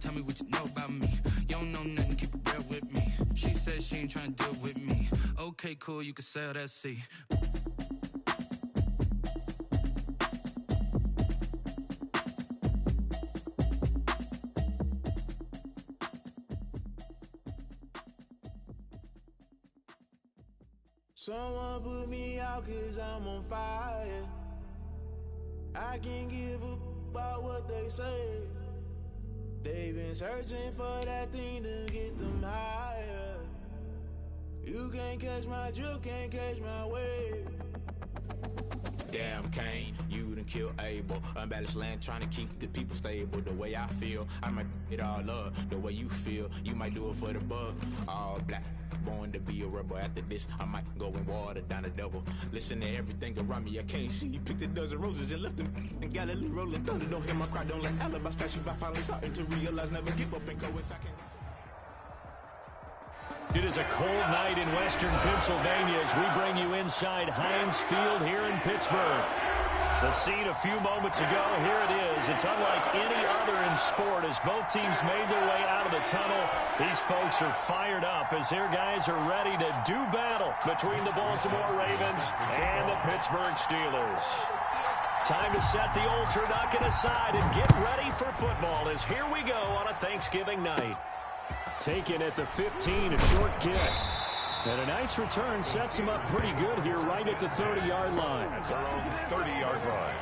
tell me what you know about me. You don't know nothing, keep it real with me. She said she ain't trying to deal with me. Okay, cool, you can sail that sea. Someone put me out 'cause I'm on fire. I can't give up about what they say. They've been searching for that thing to get them higher. You can't catch my drift, can't catch my wave. Damn, Kane, you done killed Abel. Unbalanced land, trying to keep the people stable. The way I feel, I might it all up. The way you feel, you might do it for the bug. All black, born to be a rebel. After this, I might go and water down the devil. Listen to everything around me, I can't see. Picked a dozen roses and left them in Galilee rolling thunder. Don't hear my cry, don't let alibis pass you. I finally starting to realize, never give up and go inside. It is a cold night in western Pennsylvania as we bring you inside Heinz Field here in Pittsburgh. The scene a few moments ago, here it is. It's unlike any other in sport as both teams made their way out of the tunnel. These folks are fired up as their guys are ready to do battle between the Baltimore Ravens and the Pittsburgh Steelers. Time to set the old turducken aside and get ready for football as here we go on a Thanksgiving night. Taken at the 15, a short kick. And a nice return sets him up pretty good here right at the 30-yard line. At their own 30-yard line.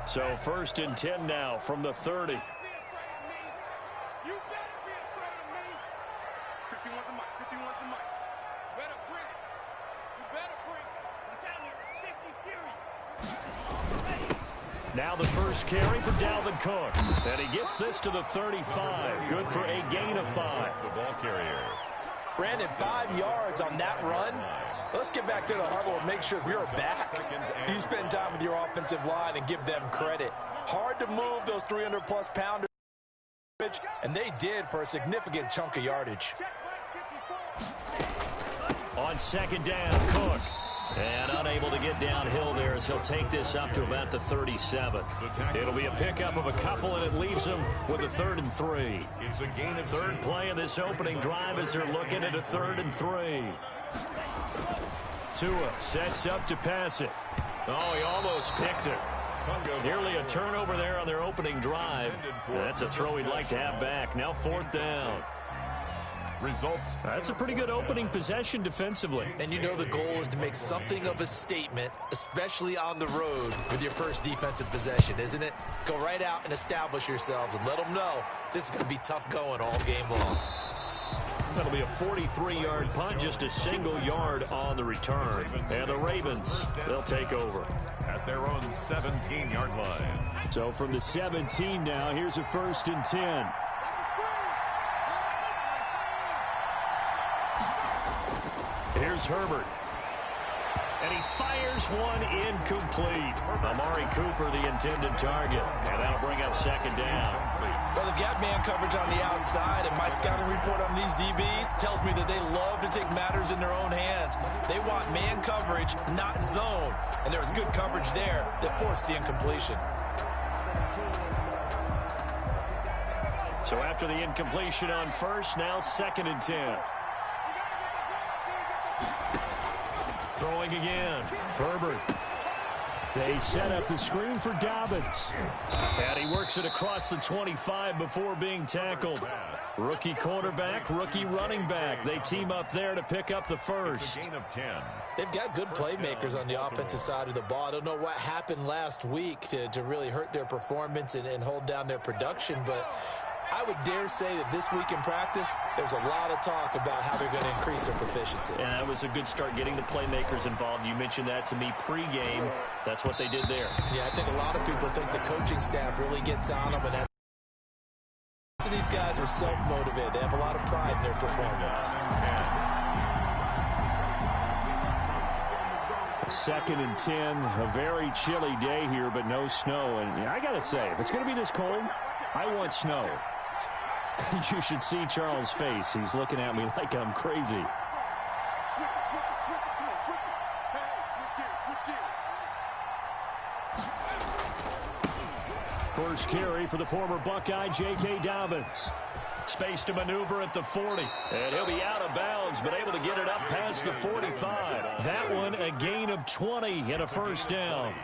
So 1st and 10 now from the 30. Now the first carry for Dalvin Cook. And he gets this to the 35. Good for a gain of 5. The ball carrier. Brandon, 5 yards on that run. Let's get back to the huddle and make sure if you're back, you spend time with your offensive line and give them credit. Hard to move those 300-plus pounders, and they did for a significant chunk of yardage. On 2nd down, Cook. And unable to get downhill there as he'll take this up to about the 37. It'll be a pickup of a couple, and it leaves him with a 3rd and 3. It's a gain of Third play of this opening drive as they're looking at a 3rd and 3. Tua sets up to pass it. Oh, he almost picked it. Nearly a turnover there on their opening drive. That's a throw he'd like to have back. Now 4th down. Results. That's a pretty good opening possession defensively. And you know the goal is to make something of a statement, especially on the road with your first defensive possession, isn't it? Go right out and establish yourselves and let them know this is going to be tough going all game long. That'll be a 43-yard punt, just a single yard on the return. And the Ravens, they'll take over. At their own 17-yard line. So from the 17 now, here's a 1st and 10. Here's Herbert. And he fires one incomplete. Amari Cooper, the intended target. And that'll bring up 2nd down. Well, they've got man coverage on the outside, and my scouting report on these DBs tells me that they love to take matters in their own hands. They want man coverage, not zone. And there was good coverage there that forced the incompletion. So after the incompletion on 1st, now 2nd and 10. Throwing again. Herbert. They set up the screen for Dobbins. And he works it across the 25 before being tackled. Rookie quarterback, rookie running back. They team up there to pick up the first. Gain of 10. They've got good playmakers on the offensive side of the ball. I don't know what happened last week to really hurt their performance and hold down their production, but I would dare say that this week in practice, there's a lot of talk about how they're going to increase their proficiency. And that was a good start getting the playmakers involved. You mentioned that to me pregame. That's what they did there. Yeah, I think a lot of people think the coaching staff really gets on them. And these guys are self-motivated. They have a lot of pride in their performance. 2nd and 10, a very chilly day here, but no snow. And I got to say, if it's going to be this cold, I want snow. You should see Charles' face. He's looking at me like I'm crazy. First carry for the former Buckeye, J.K. Dobbins. Space to maneuver at the 40. And he'll be out of bounds, but able to get it up past the 45. That one, a gain of 20 and a first down.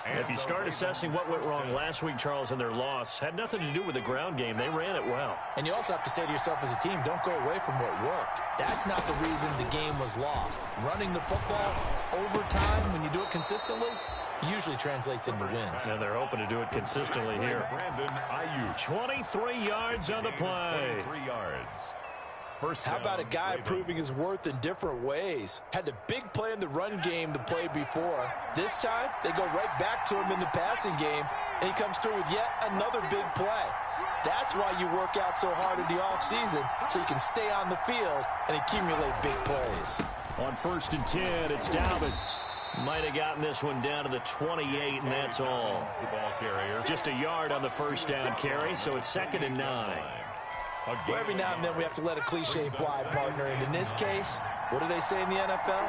And if you start assessing what went wrong last week, Charles, in their loss, had nothing to do with the ground game. They ran it well. And you also have to say to yourself as a team, don't go away from what worked. That's not the reason the game was lost. Running the football over time, when you do it consistently, usually translates into wins. And they're hoping to do it consistently here. Brandon Ayuk. 23 yards on the play. 23 yards. First How about a down, guy Ravens. proving his worth in different ways? Had the big play in the run game to play before. This time, they go right back to him in the passing game, and he comes through with yet another big play. That's why you work out so hard in the offseason, so you can stay on the field and accumulate big plays. On 1st and 10, it's Dobbins. Might have gotten this one down to the 28, and that's all. The ball carrier. Just a yard on the first down carry, so it's 2nd and 9. Well, every now and then we have to let a cliche fly, partner. And in this case, what do they say in the NFL?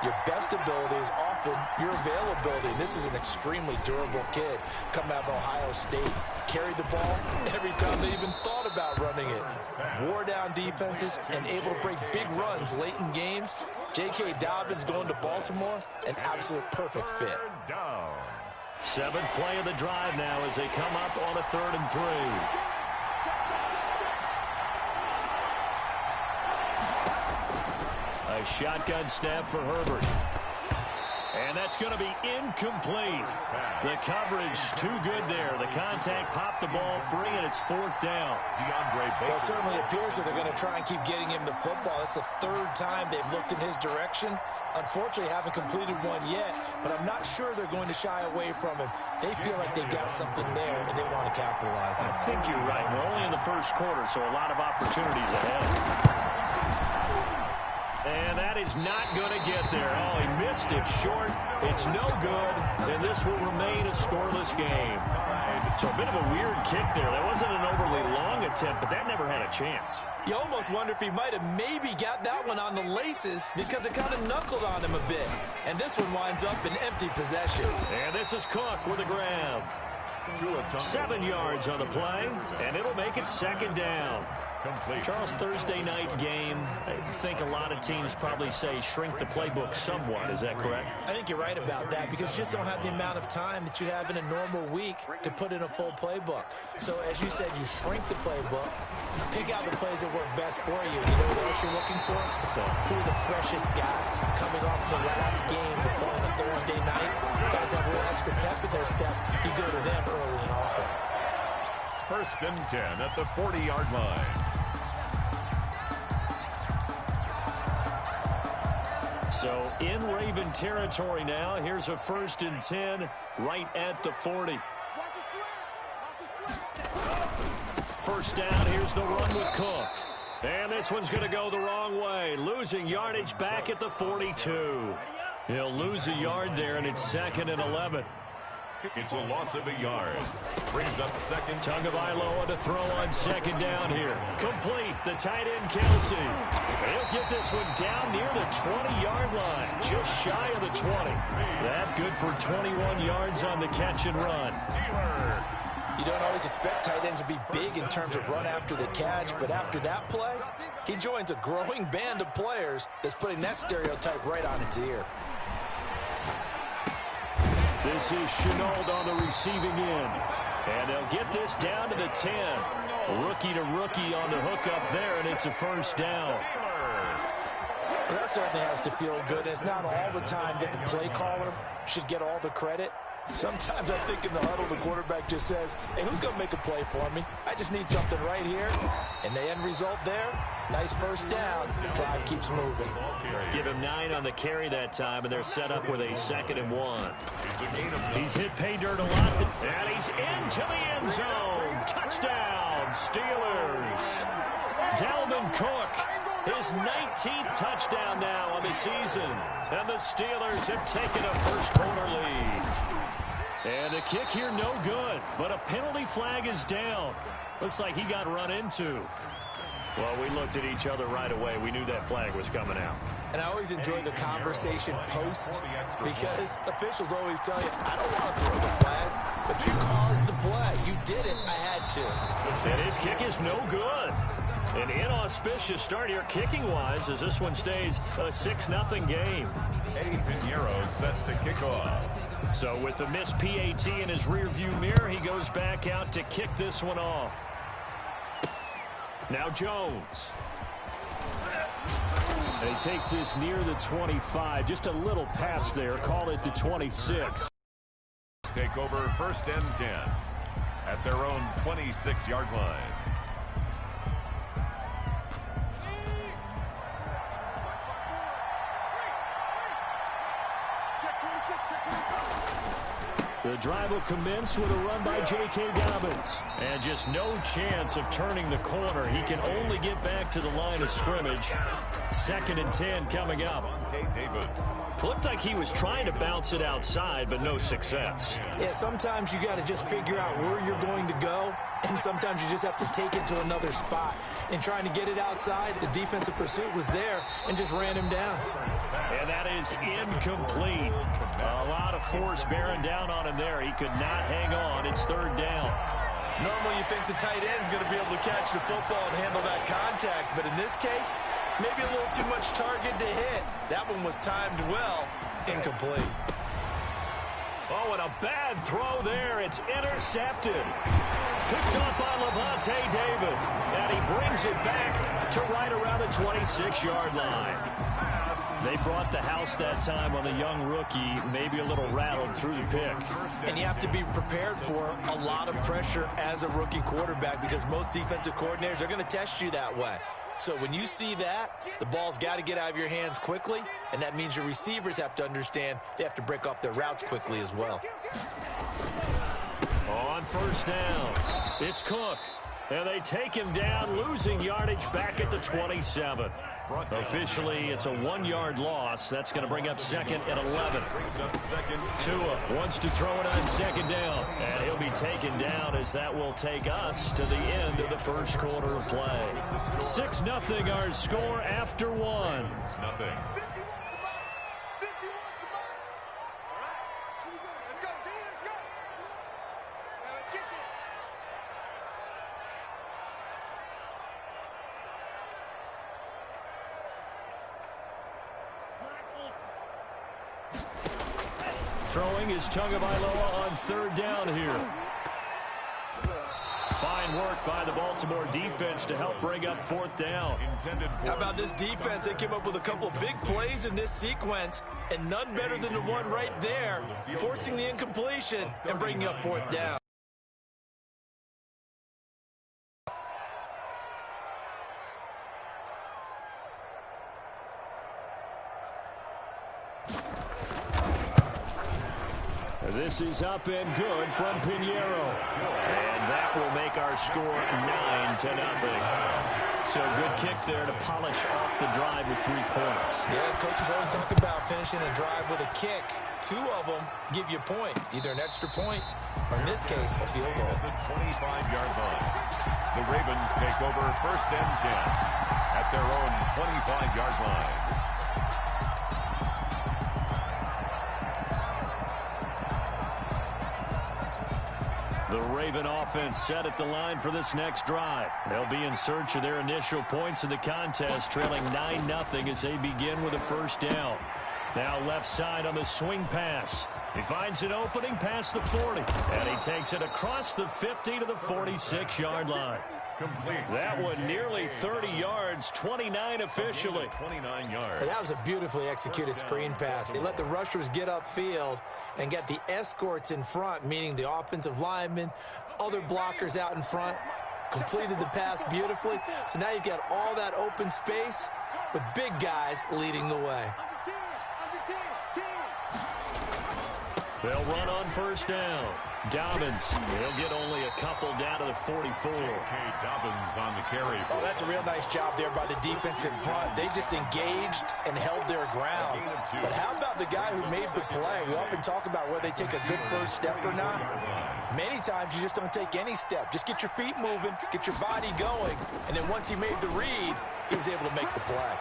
Your best ability is often your availability. And this is an extremely durable kid coming out of Ohio State. Carried the ball every time they even thought about running it. Wore down defenses and able to break big runs late in games. J.K. Dobbins going to Baltimore, an absolute perfect fit. Down. 7th play of the drive now as they come up on a 3rd and 3. A shotgun snap for Herbert. And that's going to be incomplete. The coverage too good there. The contact popped the ball free, and it's 4th down. DeAndre Baker. Well, it certainly appears that they're going to try and keep getting him the football. That's the 3rd time they've looked in his direction. Unfortunately, haven't completed one yet, but I'm not sure they're going to shy away from him. They feel like they've got something there, and they want to capitalize on it. I think you're right. We're only in the first quarter, so a lot of opportunities ahead. And that is not going to get there. Oh, he missed it short. It's no good, and this will remain a scoreless game. So a bit of a weird kick there. That wasn't an overly long attempt, but that never had a chance. You almost wonder if he might have maybe got that one on the laces because it kind of knuckled on him a bit. And this one winds up in empty possession. And this is Cook with a grab. 7 yards on the play, and it'll make it 2nd down. Complete. Charles, Thursday night game, I think a lot of teams probably say shrink the playbook somewhat. Is that correct? I think you're right about that because you just don't have the amount of time that you have in a normal week to put in a full playbook. So as you said, you shrink the playbook, pick out the plays that work best for you. You know what else you're looking for? So, who are the freshest guys coming off the last game to play on a Thursday night? Guys have a little extra pep in their step. You go to them early and often. 1st and 10 at the 40-yard line. So in Raven territory now. Here's a 1st and 10 right at the 40. First down. Here's the run with Cook. And this one's going to go the wrong way. Losing yardage back at the 42. He'll lose a yard there, and it's 2nd and 11. It's a loss of a yard. Brings up 2nd. Tagovailoa to throw on 2nd down here. Complete. The tight end, Kelsey. He'll get this one down near the 20-yard line. Just shy of the 20. That good for 21 yards on the catch and run. You don't always expect tight ends to be big in terms of run after the catch, but after that play, he joins a growing band of players that's putting that stereotype right on its ear. This is Shenault on the receiving end. And they'll get this down to the 10. Rookie to rookie on the hook up there, and it's a 1st down. Well, that certainly has to feel good. It's not all the time that the play caller should get all the credit. Sometimes I think in the huddle, the quarterback just says, hey, who's going to make a play for me? I just need something right here. And the end result there, nice 1st down. Drive keeps moving. Give him 9 on the carry that time, and they're set up with a 2nd and 1. He's hit pay dirt a lot, and he's into the end zone. Touchdown, Steelers. Dalvin Cook His 19th touchdown now on the season. And the Steelers have taken a first-quarter lead. And the kick here no good, but a penalty flag is down. Looks like he got run into. Well, we looked at each other right away. We knew that flag was coming out. And I always enjoy the conversation post because officials always tell you, I don't want to throw the flag, but you caused the play. You did it. I had to. And his kick is no good. An inauspicious start here kicking-wise as this one stays a 6-0 game. Eddie Pinheiro set to kick off. So with the missed PAT in his rearview mirror, he goes back out to kick this one off. Now Jones. And he takes this near the 25. Just a little pass there. Call it the 26. Take over 1st and 10 at their own 26-yard line. The drive will commence with a run by J.K. Dobbins. And just no chance of turning the corner. He can only get back to the line of scrimmage. 2nd and 10 coming up. David. Looked like he was trying to bounce it outside, but no success. Yeah, sometimes you got to just figure out where you're going to go, and sometimes you just have to take it to another spot. In trying to get it outside, the defensive pursuit was there and just ran him down. And that is incomplete. A lot of force bearing down on him there. He could not hang on. It's 3rd down. Normally you think the tight end's going to be able to catch the football and handle that contact, but in this case, maybe a little too much target to hit. That one was timed well. Incomplete. Oh, and a bad throw there. It's intercepted. Picked up by Lavonte David. And he brings it back to right around the 26-yard line. They brought the house that time on the young rookie, maybe a little rattled through the pick. And you have to be prepared for a lot of pressure as a rookie quarterback because most defensive coordinators are going to test you that way. So when you see that, the ball's got to get out of your hands quickly, and that means your receivers have to understand they have to break off their routes quickly as well. On 1st down, it's Cook. And they take him down, losing yardage back at the 27. Officially, it's a 1-yard loss. That's going to bring up 2nd and 11. Tua wants to throw it on 2nd down. And he'll be taken down as that will take us to the end of the first quarter of play. 6-0 our score after 1. 6-0. Throwing is Tagovailoa on 3rd down here. Fine work by the Baltimore defense to help bring up 4th down. How about this defense? They came up with a couple big plays in this sequence, and none better than the one right there, forcing the incompletion and bringing up 4th down. This is up and good from Pinheiro. And that will make our score 9-0. So good kick there to polish off the drive with 3 points. Yeah, coaches always talk about finishing a drive with a kick. 2 of them give you points, either an extra point or, in this case, a field goal. The 25-yard line. The Ravens take over 1st and 10 at their own 25-yard line. The Raven offense set at the line for this next drive. They'll be in search of their initial points in the contest, trailing 9-0 as they begin with a 1st down. Now left side on the swing pass. He finds an opening past the 40, and he takes it across the 50 to the 46-yard line. Complete. That one nearly 30 yards, 29 officially. 29 yards. That was a beautifully executed screen pass. They let the rushers get upfield and get the escorts in front, meaning the offensive linemen, other blockers out in front, completed the pass beautifully. So now you've got all that open space with big guys leading the way. They'll run on 1st down. Dobbins, he'll get only a couple down to the of 44. J.K. Dobbins on the carry. Oh, that's a real nice job there by the defense in front. They just engaged and held their ground. But how about the guy who made the play? We often talk about whether they take a good first step or not. Many times you just don't take any step. Just get your feet moving, get your body going, and then once he made the read, he was able to make the play.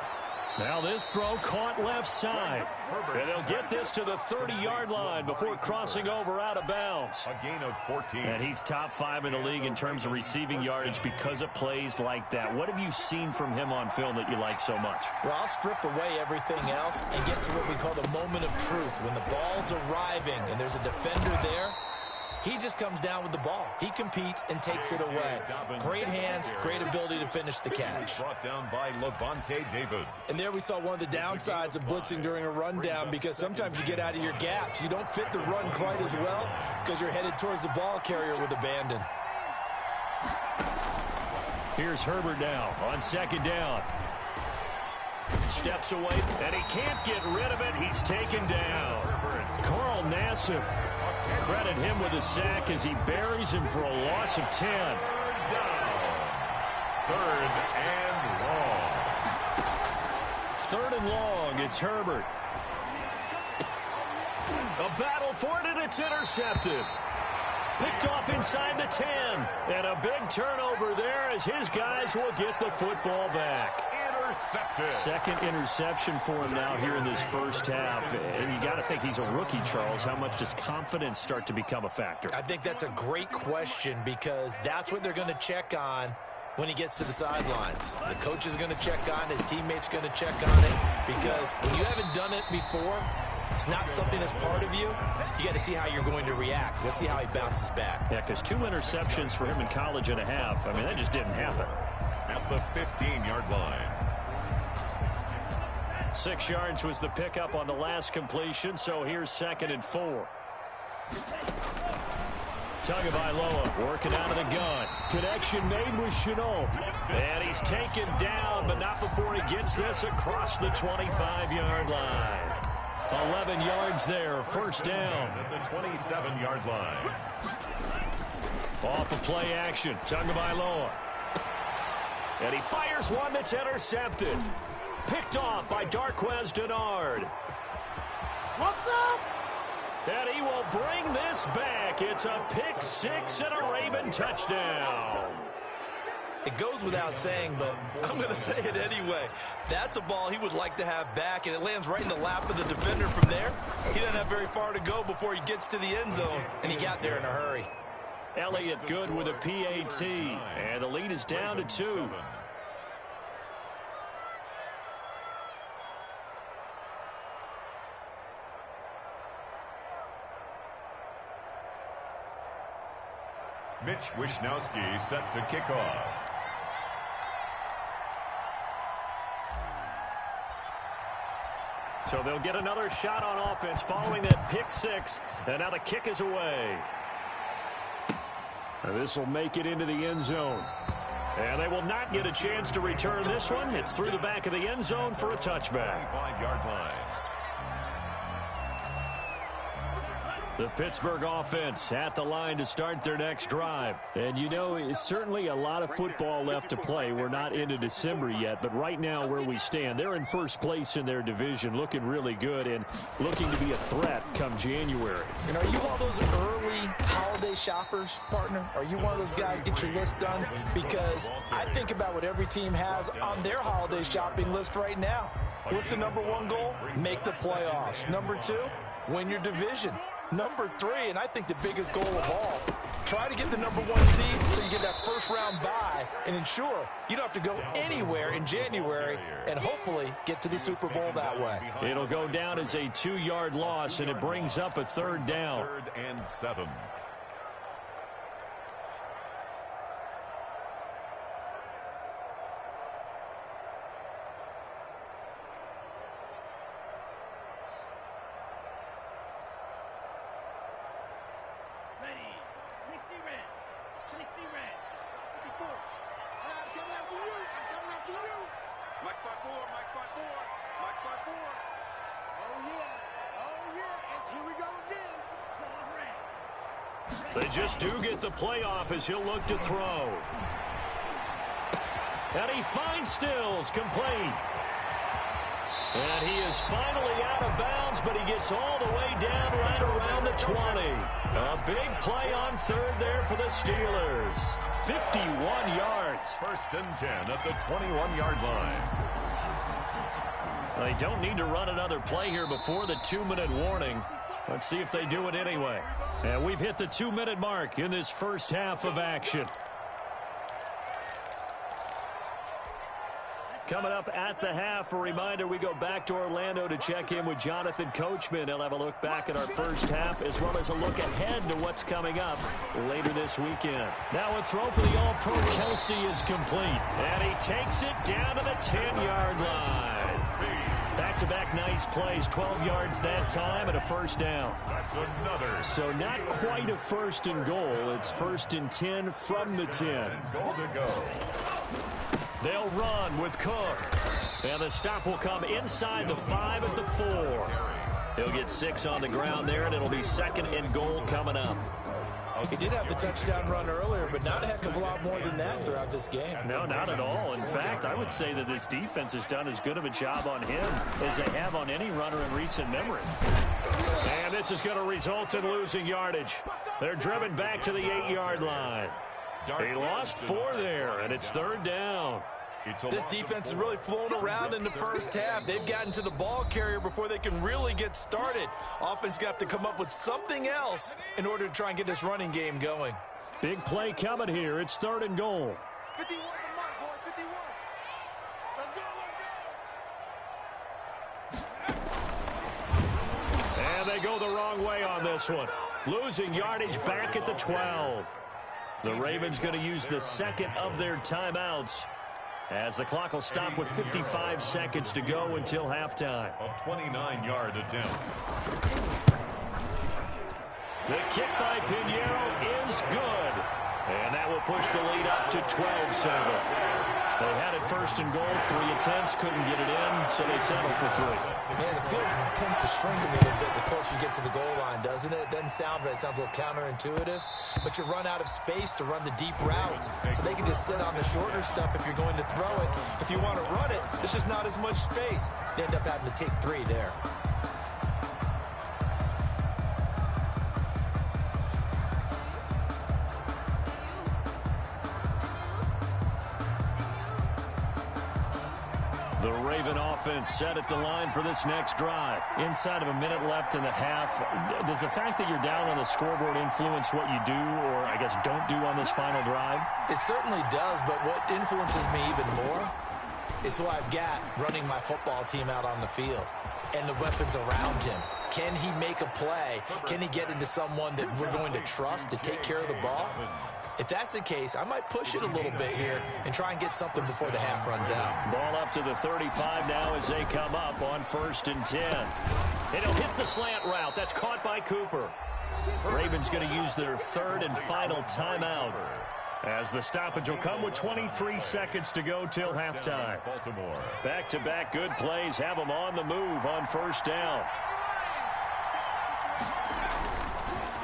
Now this throw caught left side. And they'll get this to the 30-yard line before crossing over out of bounds. A gain of 14. And he's top 5 in the league in terms of receiving yardage because of plays like that. What have you seen from him on film that you like so much? Well, I'll strip away everything else and get to what we call the moment of truth. When the ball's arriving and there's a defender there, he just comes down with the ball. He competes and takes it away. Great hands, great ability to finish the catch. Brought down by Levante David. And there we saw one of the downsides of blitzing during a rundown, because sometimes you get out of your gaps. You don't fit the run quite as well because you're headed towards the ball carrier with abandon. Here's Herbert now on second down. Steps away, and he can't get rid of it. He's taken down. Carl Nassib. Credit him with a sack as he buries him for a loss of 10. Third and long. Third and long, it's Herbert. A battle for it, and it's intercepted. Picked off inside the 10. And a big turnover there as his guys will get the football back. Intercepted. Second interception for him now here in this first half. And you got to think he's a rookie, Charles. How much does confidence start to become a factor? I think that's a great question, because that's what they're going to check on when he gets to the sidelines. The coach is going to check on it. His teammates going to check on it, because when you haven't done it before, it's not something that's part of you. You got to see how you're going to react. Let's see how he bounces back. Yeah, because 2 interceptions for him in college and a half. I mean, that just didn't happen. At the 15-yard line. 6 yards was the pickup on the last completion, so here's 2nd and 4. Tagovailoa working out of the gun. Connection made with Shenault. And he's taken down, but not before he gets this across the 25-yard line. 11 yards there, first down. At the 27-yard line. Off of play action, Tagovailoa. And he fires one that's intercepted. Picked off by Darqueze Dennard. What's up? And he will bring this back. It's a pick 6 and a Raven touchdown. It goes without saying, but I'm going to say it anyway. That's a ball he would like to have back, and it lands right in the lap of the defender from there. He doesn't have very far to go before he gets to the end zone, and he got there in a hurry. Elliott Good with a PAT, and the lead is down to 2. Mitch Wishnowsky set to kick off. So they'll get another shot on offense following that pick 6, and now the kick is away. This will make it into the end zone. And they will not get a chance to return this one. It's through the back of the end zone for a touchback. 25-yard line. The Pittsburgh offense at the line to start their next drive. And, you know, it's certainly a lot of football left to play. We're not into December yet, but right now where we stand, they're in first place in their division, looking really good and looking to be a threat come January. And are you one of those early holiday shoppers, partner? Are you one of those guys get your list done? Because I think about what every team has on their holiday shopping list right now. What's the number 1 goal? Make the playoffs. Number 2, win your division. Number 3, and I think the biggest goal of all, try to get the number 1 seed so you get that first round bye and ensure you don't have to go anywhere in January and hopefully get to the Super Bowl that way. It'll go down as a 2-yard loss, and it brings up a 3rd down. 3rd and 7. They just do get the playoff as he'll look to throw. And he finds Stills, complete. And he is finally out of bounds, but he gets all the way down right around the 20. A big play on third there for the Steelers. 51 yards. First and 10 at the 21-yard line. They don't need to run another play here before the 2-minute warning. Let's see if they do it anyway. And we've hit the 2-minute mark in this first half of action. Coming up at the half, a reminder, we go back to Orlando to check in with Jonathan Coachman. He'll have a look back at our first half as well as a look ahead to what's coming up later this weekend. Now a throw for the All-Pro Kelsey is complete. And he takes it down to the 10-yard line. Back-to-back nice plays, 12 yards that time and a first down. That's another. So not quite a first and goal. It's first and 10 from the 10. Goal to go. They'll run with Cook. And the stop will come inside the 5 at the 4. He'll get 6 on the ground there, and it'll be second and goal coming up. He did have the touchdown run earlier, but not a heck of a lot more than that throughout this game. No, not at all. In fact, I would say that this defense has done as good of a job on him as they have on any runner in recent memory. And this is going to result in losing yardage. They're driven back to the 8-yard line. He lost 4 there, and it's third down. This defense has really flown around in the first half. They've gotten to the ball carrier before they can really get started. Offense got to come up with something else in order to try and get this running game going. Big play coming here. It's third and goal. 51 from Mark, boy, 51. Let's go. And they go the wrong way on this one. Losing yardage back at the 12. The Ravens going to use the second of their timeouts as the clock will stop with 55 seconds to go until halftime. A 29-yard attempt. The kick by Pinheiro is good. And that will push the lead up to 12-7. They had it first and goal, 3 attempts, couldn't get it in, so they settled for 3. Yeah, the field tends to shrink a little bit the closer you get to the goal line, doesn't it? It doesn't sound right. It sounds a little counterintuitive. But you run out of space to run the deep routes, so they can just sit on the shorter stuff if you're going to throw it. If you want to run it, there's just not as much space. You end up having to take 3 there. The Raven offense set at the line for this next drive. Inside of a minute left in the half, does the fact that you're down on the scoreboard influence what you do, or I guess don't do on this final drive? It certainly does, but what influences me even more is who I've got running my football team out on the field and the weapons around him. Can he make a play? Can he get into someone that we're going to trust to take care of the ball? If that's the case, I might push it a little bit here and try and get something before the half runs out. Ball up to the 35 now as they come up on first and 10. It'll hit the slant route. That's caught by Cooper. Ravens going to use their third and final timeout as the stoppage will come with 23 seconds to go till halftime. Baltimore. Back-to-back good plays have them on the move on first down.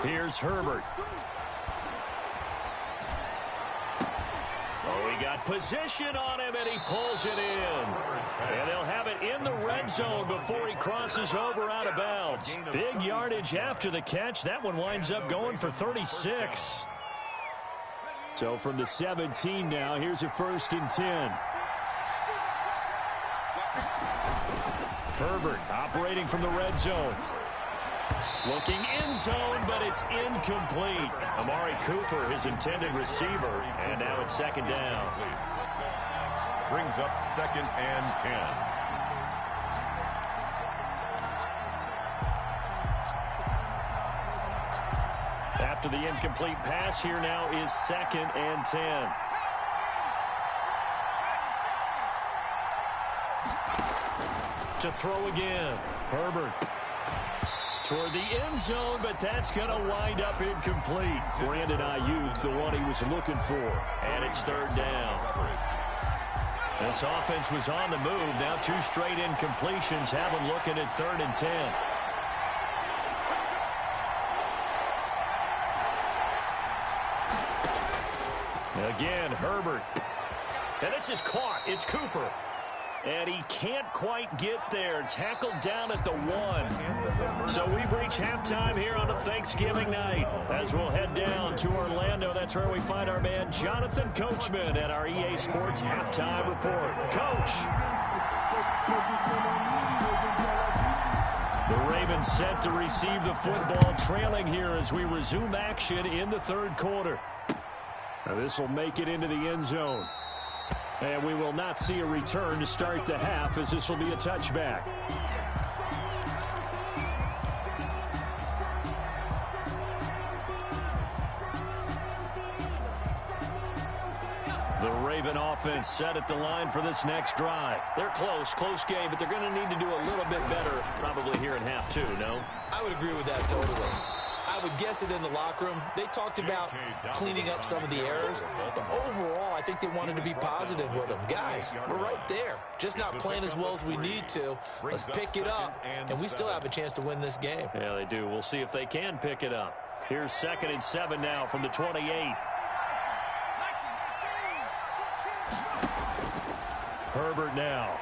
Here's Herbert. Oh, he got position on him, and he pulls it in. And they'll have it in the red zone before he crosses over out of bounds. Big yardage after the catch. That one winds up going for 36. So from the 17 now, here's a first and 10. Herbert operating from the red zone. Looking in zone, but it's incomplete. Amari Cooper, his intended receiver, and now it's second down. Brings up second and 10. After the incomplete pass, here now is second and 10. To throw again, Herbert. Toward the end zone, but that's going to wind up incomplete. Brandon Ayuk, the one he was looking for. And it's third down. This offense was on the move. Now 2 straight incompletions have them looking at third and 10. Again, Herbert. And this is caught. It's Cooper. And he can't quite get there. Tackled down at the 1. So we've reached halftime here on a Thanksgiving night. As we'll head down to Orlando, that's where we find our man Jonathan Coachman at our EA Sports Halftime Report. Coach. The Ravens set to receive the football, trailing here as we resume action in the third quarter. Now this will make it into the end zone. And we will not see a return to start the half, as this will be a touchback. The Raven offense set at the line for this next drive. They're close game, but they're going to need to do a little bit better probably here in half 2, no? I would agree with that totally. I would guess it in the locker room. They talked about cleaning up some of the errors, but overall, I think they wanted to be positive with them. Guys, we're right there. Just not playing as well as we need to. Let's pick it up, and we still have a chance to win this game. Yeah, they do. We'll see if they can pick it up. Here's 2nd and 7 now from the 28. Herbert now.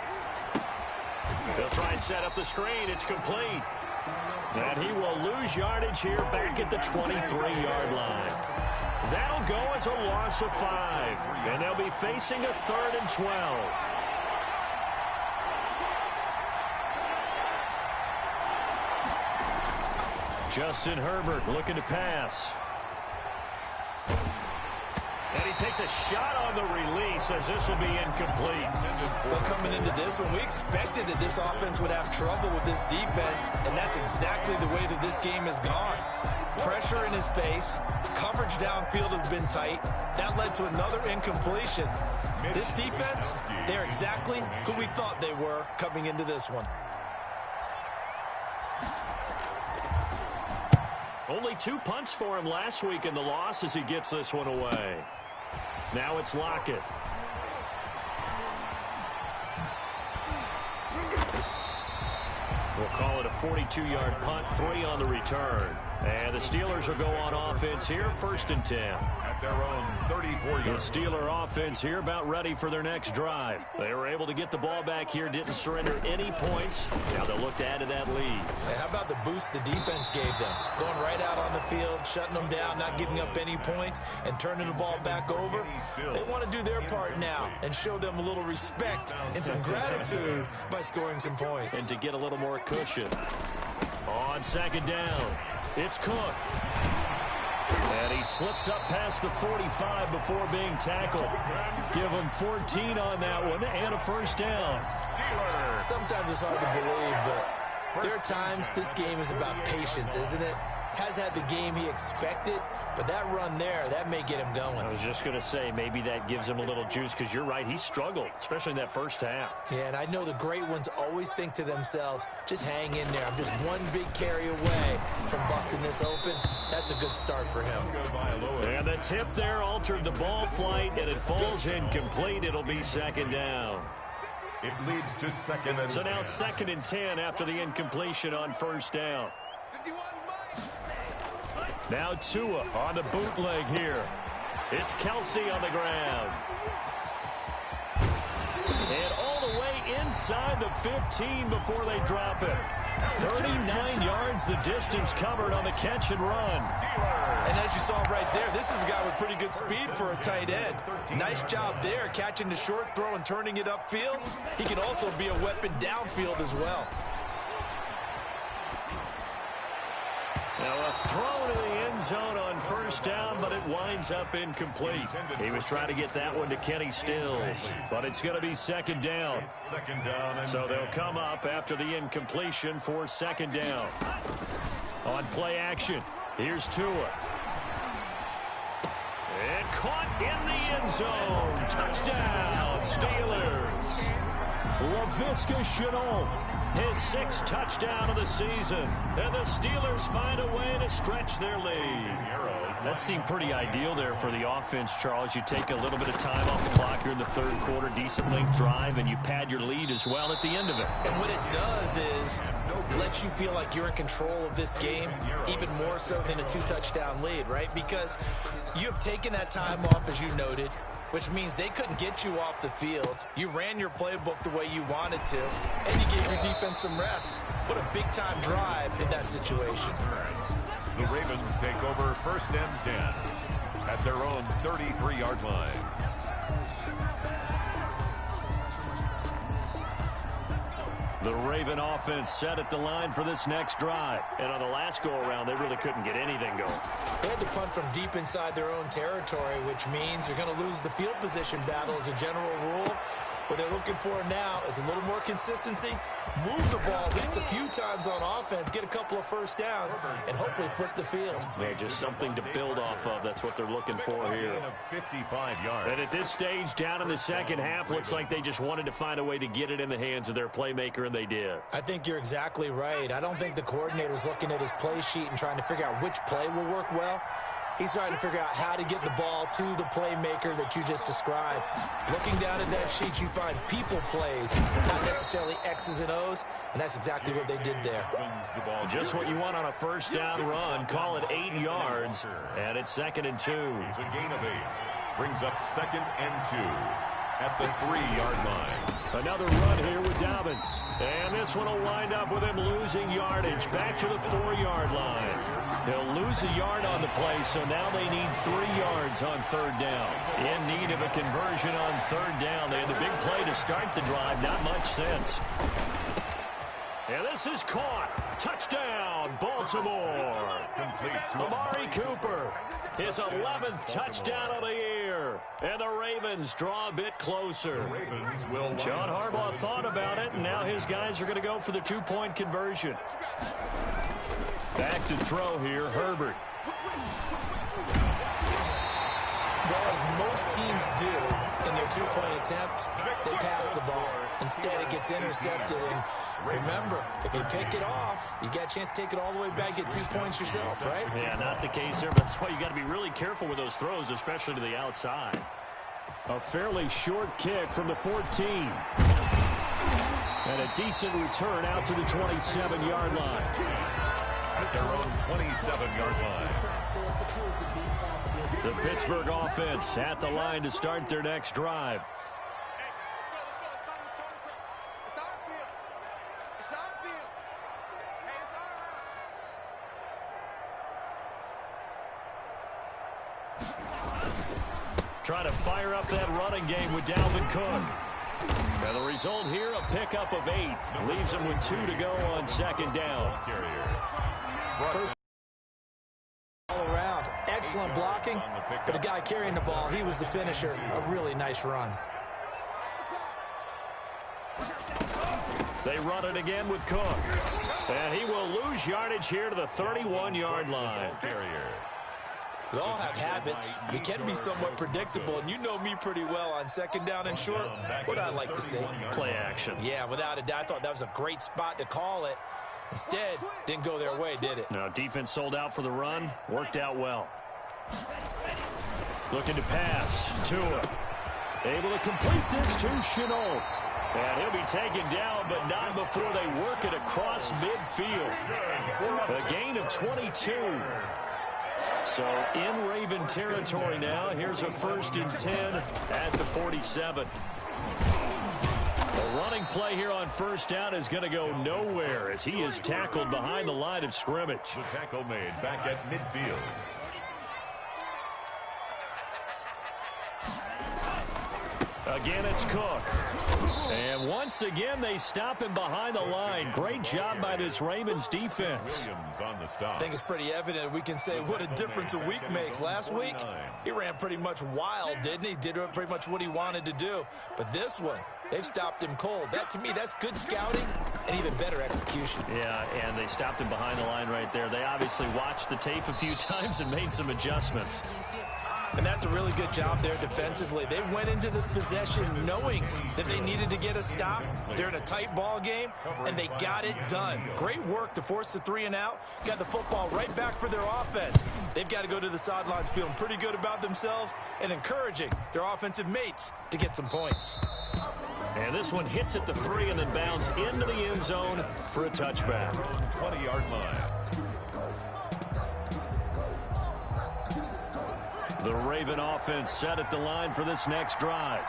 They'll try and set up the screen. It's complete. And he will lose yardage here back at the 23-yard line. That'll go as a loss of 5. And they'll be facing a 3rd and 12. Justin Herbert looking to pass. And he takes a shot on the release as this will be incomplete. Well, coming into this one, we expected that this offense would have trouble with this defense, and that's exactly the way that this game has gone. Pressure in his face, coverage downfield has been tight. That led to another incompletion. This defense, they're exactly who we thought they were coming into this one. Only 2 punts for him last week in the loss as he gets this one away. Now it's Lockett. We'll call it a 42-yard punt, 3 on the return. And the Steelers will go on offense here, 1st and 10. At their own 34-yard. The Steeler offense here about ready for their next drive. They were able to get the ball back here, didn't surrender any points. Now they'll look to add to that lead. Hey, how about the boost the defense gave them? Going right out on the field, shutting them down, not giving up any points, and turning the ball back over. They want to do their part now and show them a little respect and some gratitude by scoring some points. And to get a little more cushion. On 2nd down, it's Cook. And he slips up past the 45 before being tackled. Give him 14 on that one and a 1st down. Sometimes it's hard to believe, but there are times this game is about patience, isn't it? Has had the game he expected, but that run there, that may get him going. I was just going to say, maybe that gives him a little juice, because you're right, he struggled, especially in that first half. Yeah, and I know the great ones always think to themselves, just hang in there. I'm just one big carry away from busting this open. That's a good start for him. And the tip there altered the ball flight, and it falls incomplete. It'll be 2nd down. It leads to 2nd and 10. So now 2nd and 10 after the incompletion on 1st down. Now Tua on the bootleg here. It's Kelsey on the ground. And all the way inside the 15 before they drop it. 39 yards the distance covered on the catch and run. And as you saw right there, this is a guy with pretty good speed for a tight end. Nice job there, catching the short throw and turning it upfield. He can also be a weapon downfield as well. Now a throw to the end zone on 1st down, but it winds up incomplete. He was trying to get that one to Kenny Stills, but it's going to be 2nd down. So they'll come up after the incompletion for 2nd down. On play action, here's Tua. And caught in the end zone. Touchdown, Steelers. Laviska Shenault, his 6th touchdown of the season. And the Steelers find a way to stretch their lead. That seemed pretty ideal there for the offense, Charles. You take a little bit of time off the clock here in the third quarter, decent length drive, and you pad your lead as well at the end of it. And what it does is let you feel like you're in control of this game, even more so than a 2-touchdown lead, right? Because you have taken that time off, as you noted, which means they couldn't get you off the field. You ran your playbook the way you wanted to, and you gave your defense some rest. What a big-time drive in that situation. The Ravens take over 1st and 10 at their own 33-yard line. The Raven offense set at the line for this next drive. And on the last go-around, they really couldn't get anything going. They had to punt from deep inside their own territory, which means you're going to lose the field position battle as a general rule. What they're looking for now is a little more consistency, move the ball at least a few times on offense, get a couple of first downs, and hopefully flip the field. Yeah, just something to build off of. That's what they're looking for here. 55 yards. And at this stage, down in the second half, looks like they just wanted to find a way to get it in the hands of their playmaker, and they did. I think you're exactly right. I don't think the coordinator's looking at his play sheet and trying to figure out which play will work well. He's trying to figure out how to get the ball to the playmaker that you just described. Looking down at that sheet, you find people plays, not necessarily X's and O's, and that's exactly what they did there. Just what you want on a first down run. Call it 8 yards, and it's 2nd and 2. It's a gain of 8. Brings up 2nd and 2 at the 3-yard line. Another run here with Dobbins. And this one will wind up with him losing yardage. Back to the 4-yard line. He'll lose a yard on the play, so now they need 3 yards on 3rd down. In need of a conversion on 3rd down. They had the big play to start the drive. Not much sense. And this is caught. Touchdown, Baltimore. Complete to Amari Cooper. His 11th touchdown of the year. And the Ravens draw a bit closer. John Harbaugh thought about it, and now his guys are going to go for the 2-point conversion. Back to throw here, Herbert. Well, as most teams do in their 2-point attempt, they pass the ball. Instead, it gets intercepted. And remember, if you pick it off, you got a chance to take it all the way back, get 2 points yourself, right? Yeah, not the case there, but that's why you got to be really careful with those throws, especially to the outside. A fairly short kick from the 14. And a decent return out to the 27-yard line. At their own 27-yard line. The Pittsburgh offense at the line to start their next drive. Trying to fire up that running game with Dalvin Cook. And the result here, a pickup of 8. Leaves him with 2 to go on 2nd down. First all around. Excellent blocking, but the guy carrying the ball, he was the finisher. A really nice run. They run it again with Cook. And he will lose yardage here to the 31-yard line. We all have habits. We can be somewhat predictable, and you know me pretty well on 2nd down and short. What I like to see. Play action. Yeah, without a doubt. I thought that was a great spot to call it. Instead, didn't go their way, did it? No, defense sold out for the run. Worked out well. Looking to pass. Tua. Able to complete this to Shenault. And he'll be taken down, but not before they work it across midfield. A gain of 22. So in Raven territory now. Here's a 1st and 10 at the 47. The running play here on 1st down is going to go nowhere as he is tackled behind the line of scrimmage. The tackle made back at midfield. Again, it's Cook. And once again, they stop him behind the line. Great job by this Ravens defense. Williams on the stop. I think it's pretty evident. We can say what a difference a week makes. Last week, he ran pretty much wild, didn't he? Did pretty much what he wanted to do. But this one, they've stopped him cold. That, to me, that's good scouting and even better execution. Yeah, and they stopped him behind the line right there. They obviously watched the tape a few times and made some adjustments. And that's a really good job there defensively. They went into this possession knowing that they needed to get a stop. They're in a tight ball game, and they got it done. Great work to force the 3 and out. Got the football right back for their offense. They've got to go to the sidelines feeling pretty good about themselves and encouraging their offensive mates to get some points. And this one hits at the 3 and then bounds into the end zone for a touchback. 20-yard line. The Raven offense set at the line for this next drive.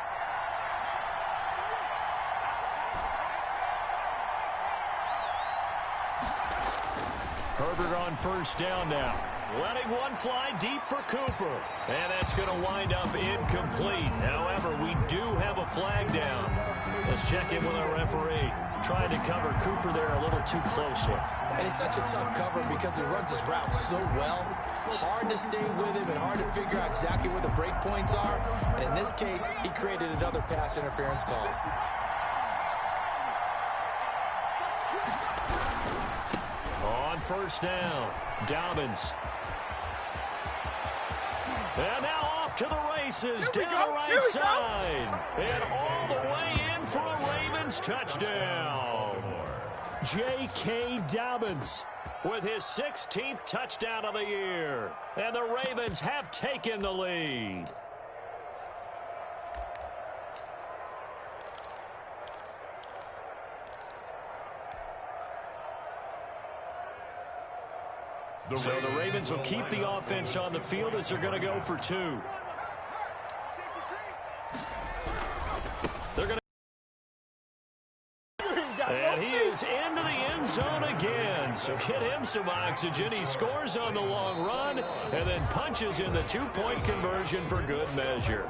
Herbert on first down now. Letting one fly deep for Cooper. And that's going to wind up incomplete. However, we do have a flag down. Let's check in with our referee. Trying to cover Cooper there a little too closely. And he's such a tough cover because he runs his route so well. Hard to stay with him and hard to figure out exactly where the break points are. And in this case, he created another pass interference call. On first down, Dobbins. And now off to the races down the right side. And all the way in for a Ravens touchdown. J.K. Dobbins with his 16th touchdown of the year. And the Ravens have taken the lead. So the Ravens will keep the offense on the field as they're going to go for 2. They're going to... And he is into the end zone again. So get him some oxygen. He scores on the long run and then punches in the 2-point conversion for good measure.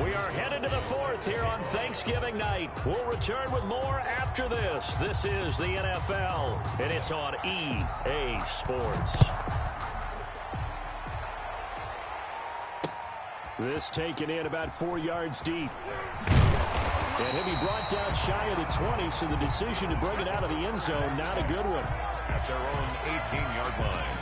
We are headed to the 4th here on Thanksgiving night. We'll return with more after this. This is the NFL, and it's on EA Sports. This taken in about 4 yards deep. And he'll be brought down shy of the 20, so the decision to bring it out of the end zone, not a good one. At their own 18-yard line.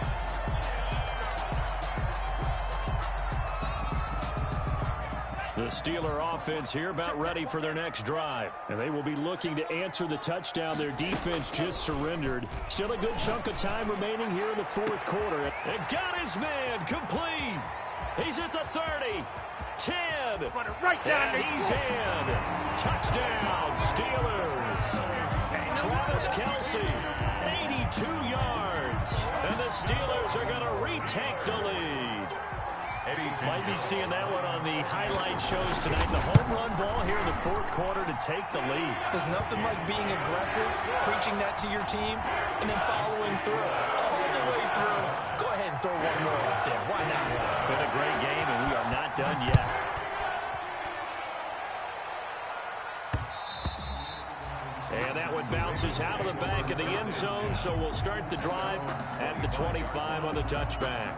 The Steeler offense here about ready for their next drive. And they will be looking to answer the touchdown their defense just surrendered. Still a good chunk of time remaining here in the 4th quarter. And got his man complete. He's at the 30. 10. Right down and he's in. Touchdown, Steelers. Travis Kelce, 82 yards. And the Steelers are going to retake the lead. Might be seeing that one on the highlight shows tonight. The home run ball here in the 4th quarter to take the lead. There's nothing like being aggressive, preaching that to your team, and then following through. All the way through. Go ahead and throw one more up there. Why not? Been a great game, and we are not done yet. And that one bounces out of the back of the end zone, so we'll start the drive at the 25 on the touchback.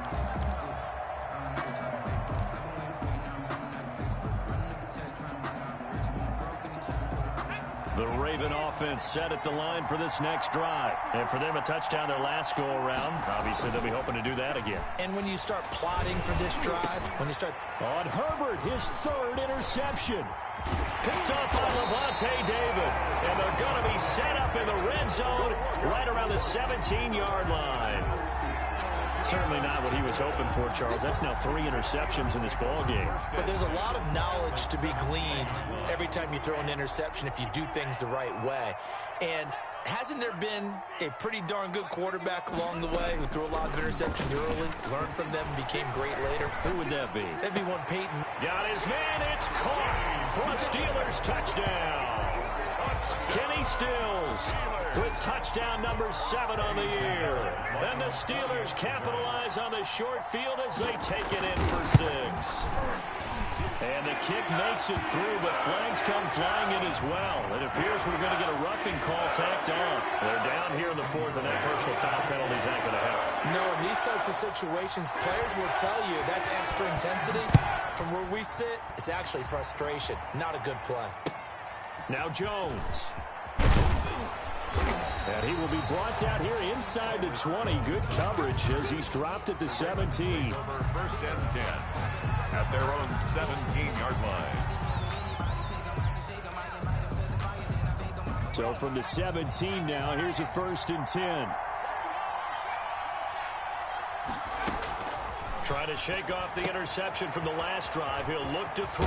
The Raven offense set at the line for this next drive. And for them, a touchdown their last go-around. Obviously, they'll be hoping to do that again. And when you start plotting for this drive, when you start... On Herbert, his 3rd interception. Picked up by Levante David. And they're going to be set up in the red zone right around the 17-yard line. Certainly not what he was hoping for, Charles. That's now 3 interceptions in this ball game. But there's a lot of knowledge to be gleaned every time you throw an interception if you do things the right way. And hasn't there been a pretty darn good quarterback along the way who threw a lot of interceptions early, learned from them, became great later? Who would that be? That'd be one Peyton. Got his man. It's caught for a Steelers touchdown. Kenny Stills with touchdown number 7 on the year. And the Steelers capitalize on the short field as they take it in for 6. And the kick makes it through, but flags come flying in as well. It appears we're going to get a roughing call tacked on. They're down here in the 4th, and that personal foul penalty is not going to help. No, in these types of situations, players will tell you that's extra intensity. From where we sit, it's actually frustration. Not a good play. Now Jones. And he will be brought down here inside the 20. Good coverage as he's dropped at the 17. First and 10. at their own 17-yard line. So from the 17 now, here's a 1st and 10. Trying to shake off the interception from the last drive. He'll look to throw.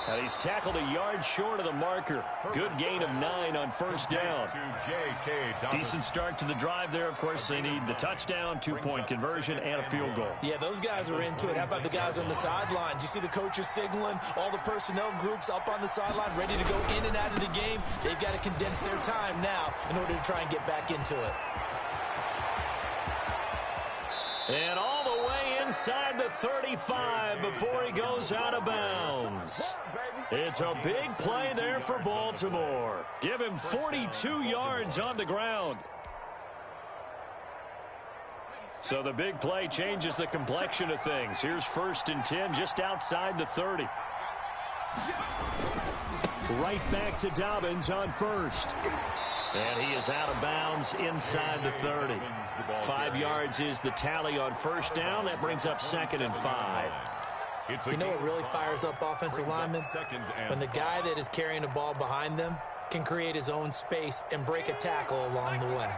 And he's tackled a yard short of the marker. Good gain of 9 on 1st down. Decent start to the drive there. Of course, they need the touchdown, 2-point conversion, and a field goal. Yeah, those guys are into it. How about the guys on the sidelines? You see the coaches signaling, all the personnel groups up on the sideline, ready to go in and out of the game. They've got to condense their time now in order to try and get back into it. And all the way inside the 35 before he goes out of bounds. It's a big play there for Baltimore. Give him 42 yards on the ground. So the big play changes the complexion of things. Here's 1st and 10 just outside the 30. Right back to Dobbins on 1st. And he is out of bounds inside the 30. 5 yards is the tally on 1st down. That brings up 2nd and 5. You know what really fires up offensive linemen? When the guy that is carrying the ball behind them can create his own space and break a tackle along the way.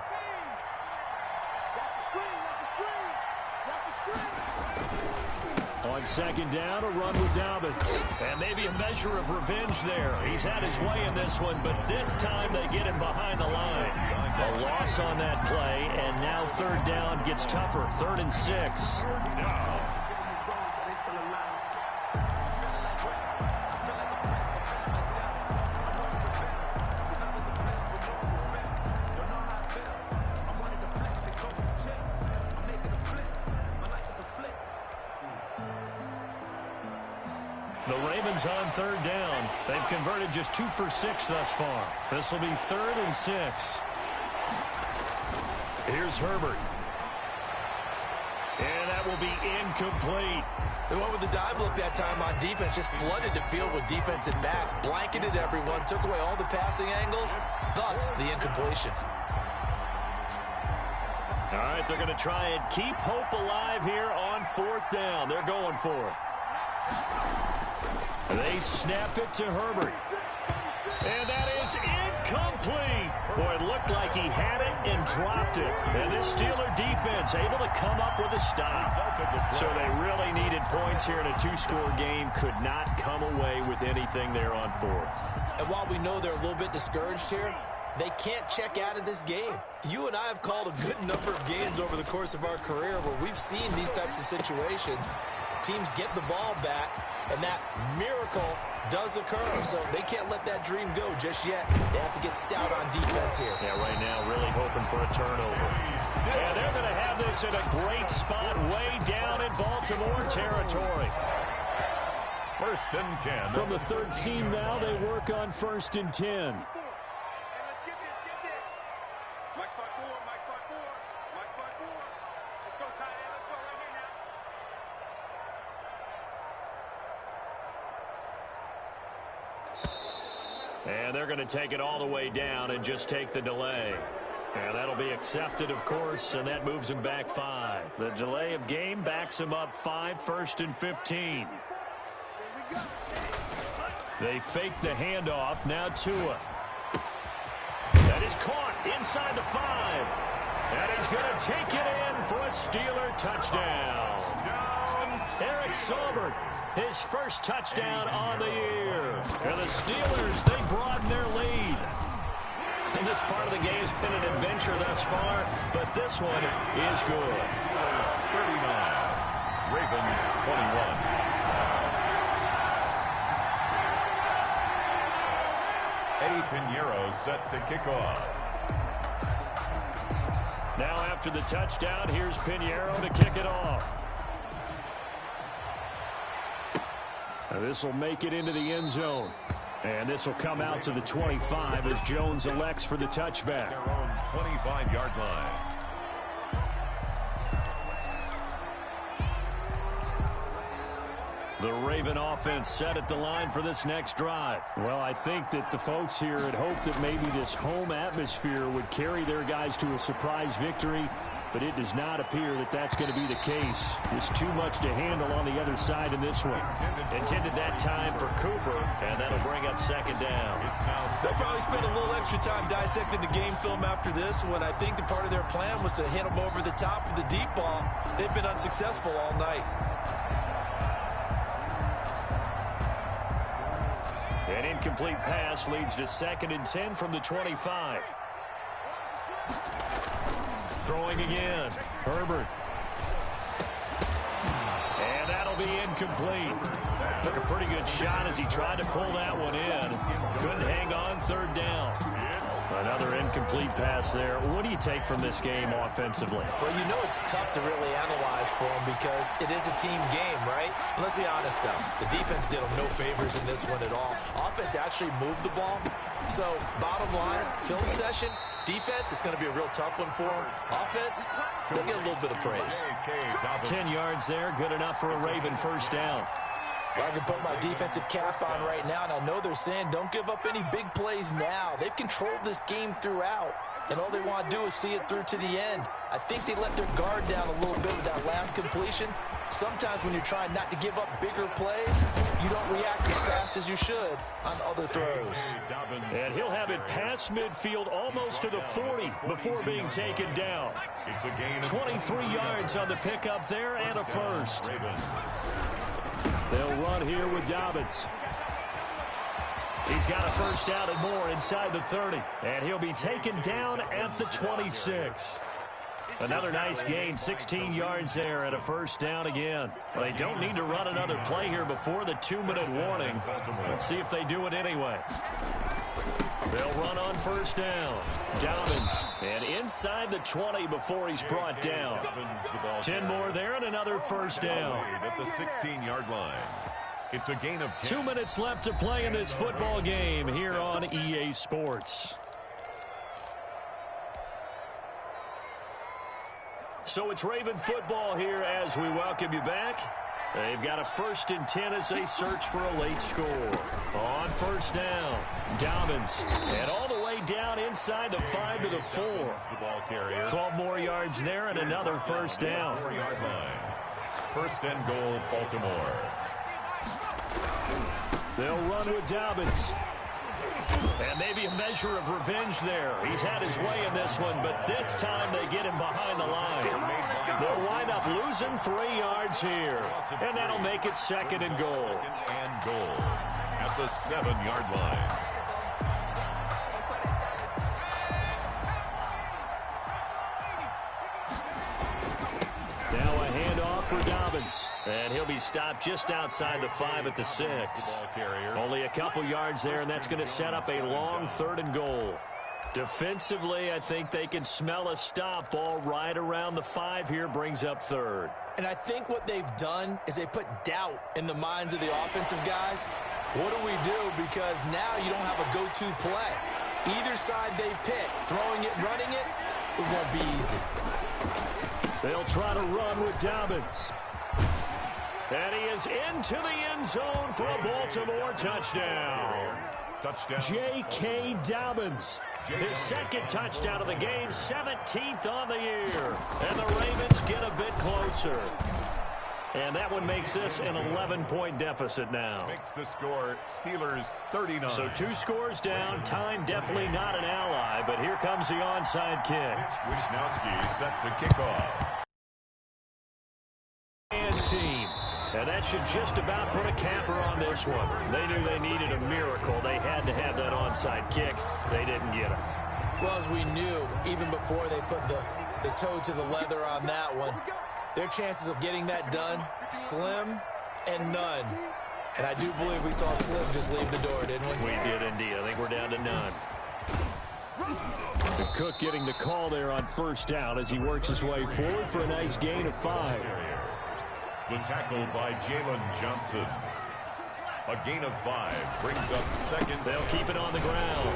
On 2nd down, a run with Dobbins. And maybe a measure of revenge there. He's had his way in this one, but this time they get him behind the line. A loss on that play, and now 3rd down gets tougher. 3rd and 6. The Ravens on 3rd down. They've converted just 2 for 6 thus far. This will be 3rd and 6. Here's Herbert. And that will be incomplete. They went with the dive look that time on defense, just flooded the field with defensive backs, blanketed everyone, took away all the passing angles, thus the incompletion. All right, they're going to try and keep hope alive here on 4th down. They're going for it. They snap it to Herbert. And that is incomplete. Boy, it looked like he had it and dropped it. And this Steeler defense able to come up with a stop. So they really needed points here in a 2-score game. Could not come away with anything there on 4th. And while we know they're a little bit discouraged here, they can't check out of this game. You and I have called a good number of games over the course of our career where we've seen these types of situations. Teams get the ball back, and that miracle does occur. So they can't let that dream go just yet. They have to get stout on defense here. Yeah, right now really hoping for a turnover. And they're going to have this in a great spot way down in Baltimore territory. 1st and 10. From the 13 now, they work on 1st and 10. And they're going to take it all the way down and just take the delay. And that'll be accepted, of course, and that moves him back 5. The delay of game backs him up 5, 1st and 15. They fake the handoff. Now Tua. That is caught inside the 5. And he's going to take it in for a Steeler touchdown. Eric Saubert, his first touchdown on the year. And the Steelers, they broaden their lead. And this part of the game has been an adventure thus far, but this one is good. 39, Ravens 21. Eddie Pinheiro set to kick off. Now after the touchdown, here's Pinheiro to kick it off. Now this will make it into the end zone. And this will come out to the 25 as Jones elects for the touchback. Their own 25-yard line. The Raven offense set at the line for this next drive. Well, I think that the folks here had hoped that maybe this home atmosphere would carry their guys to a surprise victory. but it does not appear that that's going to be the case. Just too much to handle on the other side in this one. Intended that time for Cooper, and that'll bring up second down. They'll probably spend a little extra time dissecting the game film after this one. I think the part of their plan was to hit them over the top of the deep ball. They've been unsuccessful all night. An incomplete pass leads to 2nd and 10 from the 25. Throwing again. Herbert. And that'll be incomplete. Took a pretty good shot as he tried to pull that one in. Couldn't hang on 3rd down. Another incomplete pass there. What do you take from this game offensively? Well, you know it's tough to really analyze for them because it is a team game, right? And let's be honest, though. The defense did them no favors in this one at all. Offense actually moved the ball. So, bottom line, film session, defense is going to be a real tough one for them. Offense, they'll get a little bit of praise. 10 yards there, good enough for a Raven first down. Well, I can put my defensive cap on right now, and I know they're saying don't give up any big plays now. They've controlled this game throughout, and all they want to do is see it through to the end. I think they let their guard down a little bit with that last completion. Sometimes when you're trying not to give up bigger plays, you don't react as fast as you should on other throws. And he'll have it past midfield almost to the 40 before being taken down. 23 yards on the pickup there and a first. They'll run here with Dobbins. He's got a first down and more inside the 30. And he'll be taken down at the 26. Another nice gain, 16 yards there and a first down again. Well, they don't need to run another play here before the 2-minute warning. Let's see if they do it anyway. They'll run on first down. Dobbins, and inside the 20 before he's brought down. 10 more there and another first down. At the 16-yard line. It's a gain of 10. 2 minutes left to play in this football game here on EA Sports. So it's Raven football here as we welcome you back. They've got a 1st and 10 as they search for a late score. On first down, Dobbins. And all the way down inside the 5 to the 4. 12 more yards there and another first down. 4-yard line. 1st and goal, Baltimore. They'll run with Dobbins. And maybe a measure of revenge there. He's had his way in this one, but this time they get him behind the line. They'll wind up losing 3 yards here. And that'll make it 2nd and goal. 2nd and goal at the 7-yard line. Now a handoff for Dobbins. And he'll be stopped just outside the 5 at the 6. Only a couple yards there, and that's going to set up a long 3rd and goal. Defensively, I think they can smell a stop ball right around the 5 here, brings up 3rd. And I think what they've done is they put doubt in the minds of the offensive guys. What do we do? Because now you don't have a go-to play. Either side they pick, throwing it, running it, it won't be easy. They'll try to run with Dobbins. And he is into the end zone for a Baltimore touchdown. J.K. Dobbins. His 2nd touchdown of the game, 17th on the year. And the Ravens get a bit closer. And that one makes this an 11-point deficit now. Makes the score Steelers 39. So 2 scores down. Time definitely not an ally, but here comes the onside kick. Wisnowski set to kick off. And team. And that should just about put a capper on this one. They knew they needed a miracle. They had to have that onside kick. They didn't get it. Well, as we knew, even before they put the toe to the leather on that one, their chances of getting that done, slim and none. And I do believe we saw Slim just leave the door, didn't we? We did indeed. I think we're down to none. And Cook getting the call there on first down as he works his way forward for a nice gain of 5. The tackle by Jalen Johnson. A gain of 5 brings up 2nd. They'll keep it on the ground.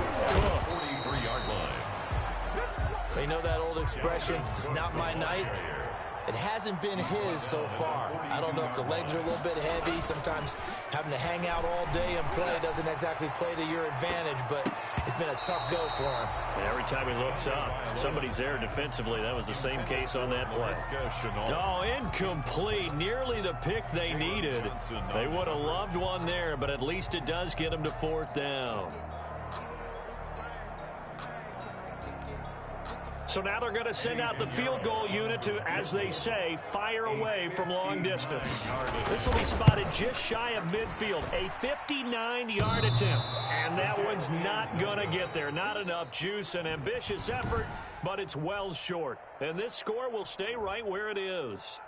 43-yard line. They know that old expression, it's not my night. It hasn't been his so far. I don't know if the legs are a little bit heavy. Sometimes having to hang out all day and play doesn't exactly play to your advantage, but it's been a tough go for him. And every time he looks up, somebody's there defensively. That was the same case on that play. Oh, incomplete. Nearly the pick they needed. They would have loved one there, but at least it does get them to 4th down. So now they're going to send out the field goal unit to, as they say, fire away from long distance. This will be spotted just shy of midfield. A 59-yard attempt. And that one's not going to get there. Not enough juice. An ambitious effort, but it's well short. And this score will stay right where it is.